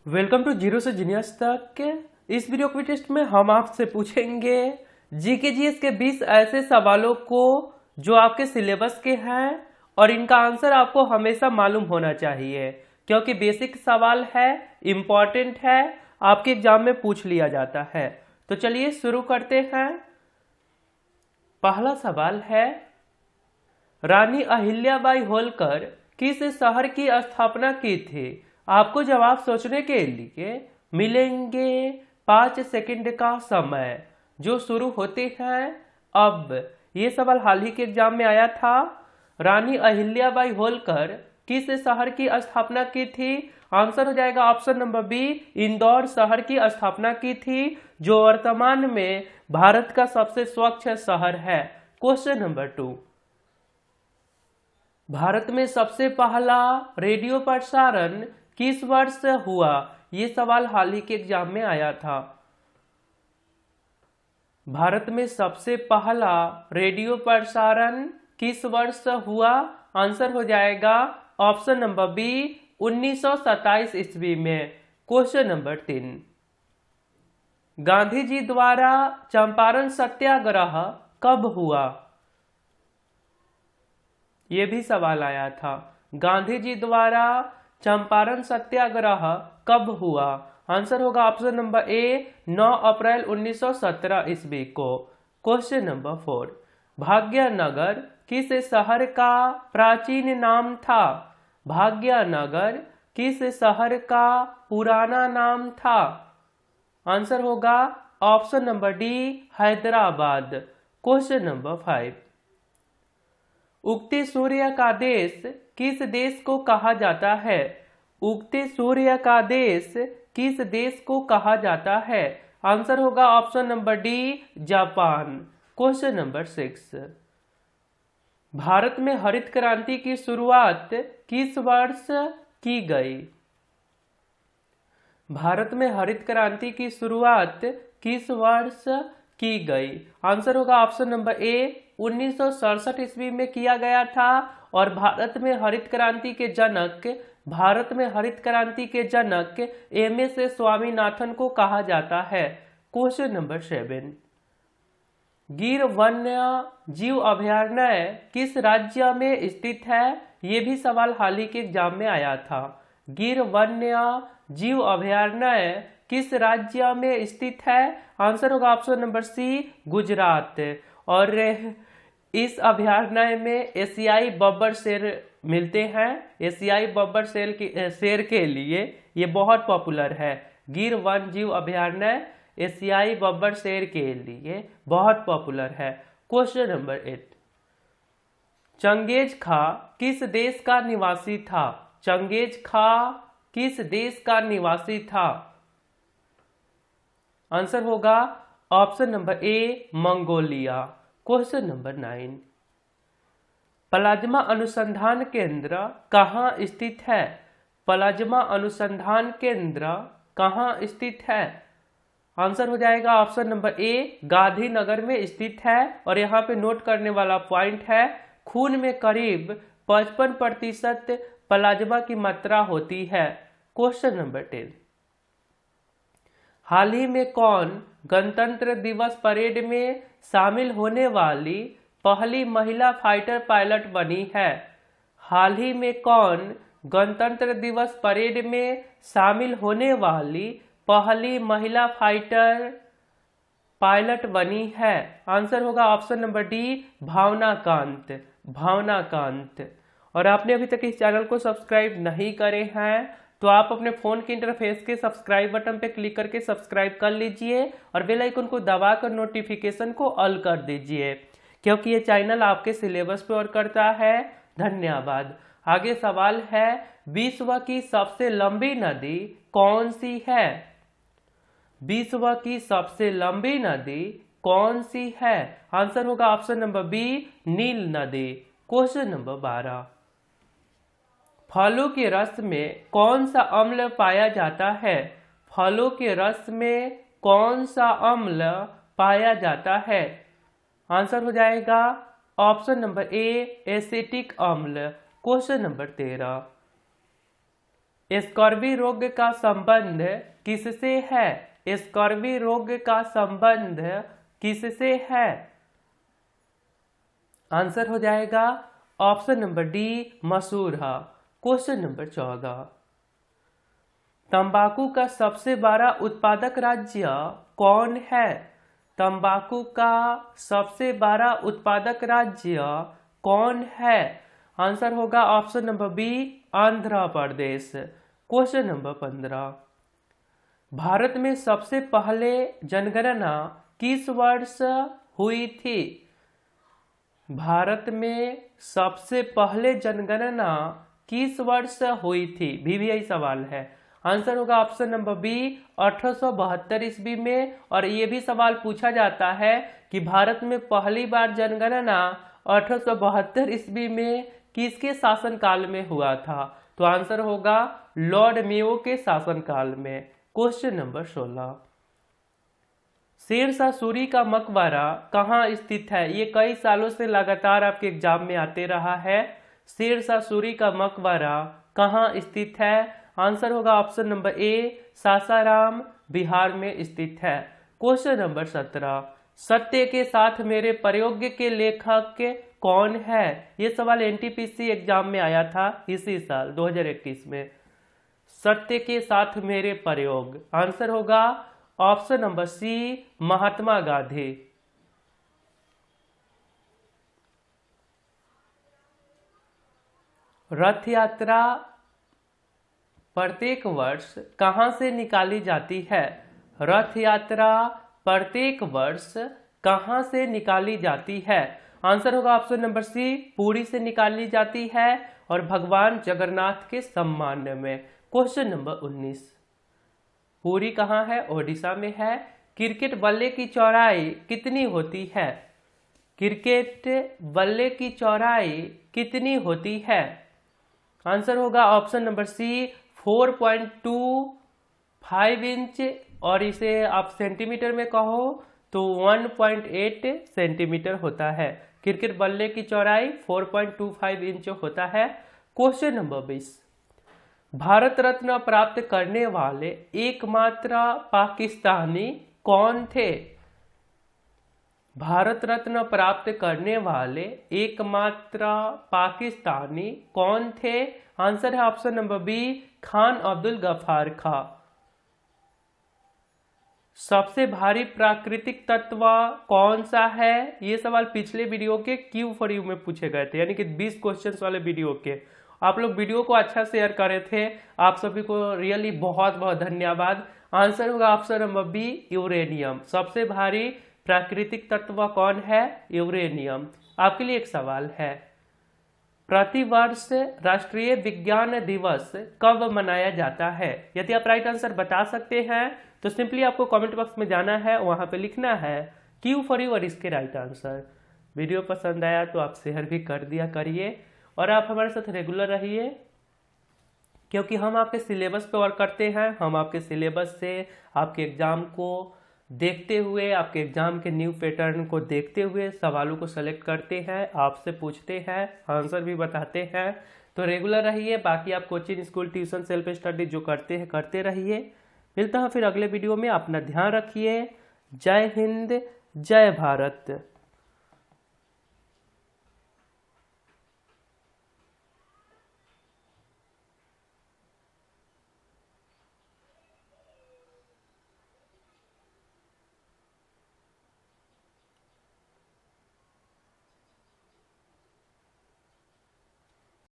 Welcome to zero से genius तक के इस वीडियो क्विज टेस्ट में हम आपसे पूछेंगे जीके जीएस के 20 ऐसे सवालों को जो आपके सिलेबस के हैं और इनका आंसर आपको हमेशा मालूम होना चाहिए क्योंकि बेसिक सवाल है, इम्पॉर्टेंट है, आपके एग्जाम में पूछ लिया जाता है। तो चलिए शुरू करते हैं। पहला सवाल है, रानी अहिल्याबाई होलकर किस शहर की स्थापना की थी? आपको जवाब सोचने के लिए मिलेंगे 5 सेकंड का समय जो शुरू होते हैं अब। ये सवाल हाल ही के एग्जाम में आया था। रानी अहिल्याबाई होलकर किस शहर की स्थापना की थी? आंसर हो जाएगा ऑप्शन नंबर बी, इंदौर शहर की स्थापना की थी, जो वर्तमान में भारत का सबसे स्वच्छ शहर है। क्वेश्चन नंबर 2, भारत में सबसे पहला रेडियो प्रसारण किस वर्ष हुआ? ये सवाल हाल ही के एग्जाम में आया था। भारत में सबसे पहला रेडियो प्रसारण किस वर्ष हुआ? आंसर हो जाएगा ऑप्शन नंबर बी, 1927 ईस्वी में। क्वेश्चन नंबर 3, गांधी जी द्वारा चंपारण सत्याग्रह कब हुआ? ये भी सवाल आया था। गांधी जी द्वारा चंपारण सत्याग्रह कब हुआ? आंसर होगा ऑप्शन नंबर ए, 9 अप्रैल 1917 ईस्वी को। क्वेश्चन नंबर 4, भाग्यनगर किस शहर का प्राचीन नाम था? भाग्यनगर किस शहर का पुराना नाम था? आंसर होगा option number D, Hyderabad. Question number 5, उगते सूर्य का देश किस देश को कहा जाता है? उगते सूर्य का देश किस देश को कहा जाता है? आंसर होगा option number D, Japan. Question number 6, Bharat में हरित क्रांति की शुरुआत किस वर्ष की गई? भारत में हरित क्रांति की शुरुआत किस वर्ष की गई? आंसर होगा ऑप्शन नंबर ए, 1967 ईस्वी में किया गया था। और भारत में हरित क्रांति के जनक एमएस स्वामीनाथन को कहा जाता है। क्वेश्चन नंबर 7, गिर वन्य जीव अभयारण्य किस राज्य में स्थित है? ये भी सवाल हाल ही के एग्जाम में आया था। गिर वन्य जीव अभयारण्य किस राज्य में स्थित है? आंसर होगा ऑप्शन नंबर सी, गुजरात। और इस अभयारण्य में एशियाई बब्बर शेर मिलते हैं। एशियाई बब्बर शेर के लिए ये बहुत पॉपुलर है। गिर वन्य जीव अभयारण्य एशियाई बब्बर शेर के लिए बहुत पॉपुलर है। क्वेश्चन नंबर 8, चंगेज खा किस देश का निवासी था? चंगेज खा किस देश का निवासी था? आंसर होगा option number A, Mongolia. Question number 9, plasma अनुसंधान केंद्र कहाँ स्थित है? प्लाज्मा अनुसंधान केंद्र कहाँ स्थित है? आंसर हो जाएगा ऑप्शन नंबर ए, गांधीनगर में स्थित है। और यहाँ पे नोट करने वाला पॉइंट है, खून में करीब 55% प्लाज्मा की मात्रा होती है। क्वेश्चन नंबर 10, हाल ही में कौन गणतंत्र दिवस परेड में शामिल होने वाली पहली महिला फाइटर पायलट बनी है? हाल ही में कौन गणतंत्र दिवस परेड में शामिल होने वाली पहली महिला फाइटर पायलट बनी है? आंसर होगा ऑप्शन नंबर डी, भावना कांत। भावना कांत। और आपने अभी तक इस चैनल को सब्सक्राइब नहीं करे हैं तो आप अपने फोन के इंटरफेस के सब्सक्राइब बटन पे क्लिक करके सब्सक्राइब कर लीजिए और बेल आइकन को दबाकर नोटिफिकेशन को ऑल कर दीजिए क्योंकि ये चैनल आपके सिलेबस पे वर्क करता है। धन्यवाद। आगे सवाल है, विश्व की सबसे लंबी नदी कौन सी है? विश्व की सबसे लंबी नदी कौन सी है? आंसर होगा ऑप्शन नंबर बी, नील नदी। क्वेश्चन नंबर 12, फलों के रस में कौन सा अम्ल पाया जाता है? फलों के रस में कौन सा अम्ल पाया जाता है? आंसर हो जाएगा ऑप्शन नंबर ए, एसिटिक अम्ल। क्वेश्चन नंबर 13, स्कर्वी रोग का संबंध किससे है? स्कर्वी रोग का संबंध किससे है? आंसर हो जाएगा ऑप्शन नंबर डी, मसूरहा। क्वेश्चन नंबर 14, तंबाकू का सबसे बड़ा उत्पादक राज्य कौन है? तंबाकू का सबसे बड़ा उत्पादक राज्य कौन है? आंसर होगा option number B, Andhra Pradesh. Question number 15, Bharat में सबसे पहले जनगणना किस वर्ष हुई थी? भारत में सबसे पहले जनगणना किस वर्ष हुई थी? भी यही सवाल है। आंसर होगा ऑप्शन नंबर बी, 1872 ईस्वी में। और ये भी सवाल पूछा जाता है कि भारत में पहली बार जनगणना 1872 ईस्वी में किसके शासनकाल में हुआ था? तो आंसर होगा लॉर्ड मेयो के शासनकाल में। क्वेश्चन नंबर 16, शेरशाह सूरी का मकबरा कहाँ स्थित है? ये कई सालों से लगातार आपके एग्जाम में आते रहा है। शेरशाह सूरी का मकबरा कहाँ स्थित है? आंसर होगा option number A, Sasaram, Bihar में स्थित है। क्वेश्चन नंबर 17, सत्य के साथ मेरे प्रयोग के लेखक कौन है? ये सवाल एनटीपीसी एग्जाम में आया था इसी साल 2021 में। सत्य के साथ मेरे प्रयोग, आंसर होगा option number C, Mahatma Gandhi. रथ यात्रा प्रत्येक वर्ष कहां से निकाली जाती है? रथ यात्रा प्रत्येक वर्ष कहां से निकाली जाती है? आंसर होगा ऑप्शन नंबर सी, पुरी से निकाली जाती है और भगवान जगन्नाथ के सम्मान में। क्वेश्चन नंबर 19, पुरी कहाँ है? ओडिशा में है। क्रिकेट बल्ले की चौड़ाई कितनी होती है? क्रिकेट बल्ले की चौड़ाई कितनी होती है? आंसर होगा ऑप्शन नंबर सी, 4.25 इंच, और इसे आप सेंटीमीटर में कहो तो 1.8 सेंटीमीटर होता है। क्रिकेट बल्ले की चौड़ाई 4.25 इंच होता है। क्वेश्चन नंबर 20, भारत रत्न प्राप्त करने वाले एकमात्र पाकिस्तानी कौन थे? भारत रत्न प्राप्त करने वाले एकमात्र पाकिस्तानी कौन थे? आंसर है option number B, Khan Abdul Ghaffar Khan. सबसे भारी प्राकृतिक तत्व कौन सा है? ये सवाल पिछले वीडियो के क्यू फॉर यू में पूछे गए थे, यानी कि 20 क्वेश्चंस वाले वीडियो के। आप लोग वीडियो को अच्छा शेयर करे थे, आप सभी को रियली बहुत बहुत धन्यवाद। आंसर होगा ऑप्शन नंबर बी, यूरेनियम। सबसे भारी प्राकृतिक तत्व कौन है? यूरेनियम। आपके लिए एक सवाल है, प्रतिवर्ष राष्ट्रीय विज्ञान दिवस कब मनाया जाता है? यदि आप राइट आंसर बता सकते हैं तो सिंपली आपको कमेंट बॉक्स में जाना है, वहां पे लिखना है क्यू फॉर यू और इसके राइट आंसर। वीडियो पसंद आया तो आप शेयर भी कर दिया करिए और आप हमारे साथ रेगुलर रहिए, क्योंकि हम आपके सिलेबस पे वर्क करते हैं। हम आपके सिलेबस से आपके एग्जाम को देखते हुए, आपके एग्जाम के न्यू पैटर्न को देखते हुए सवालों को सेलेक्ट करते हैं, आपसे पूछते हैं, आंसर भी बताते हैं। तो रेगुलर रहिए। बाकी आप coaching, school, tuition, self study जो करते हैं करते रहिए। मिलता है फिर अगले वीडियो में। अपना ध्यान रखिए। जय हिंद, जय भारत।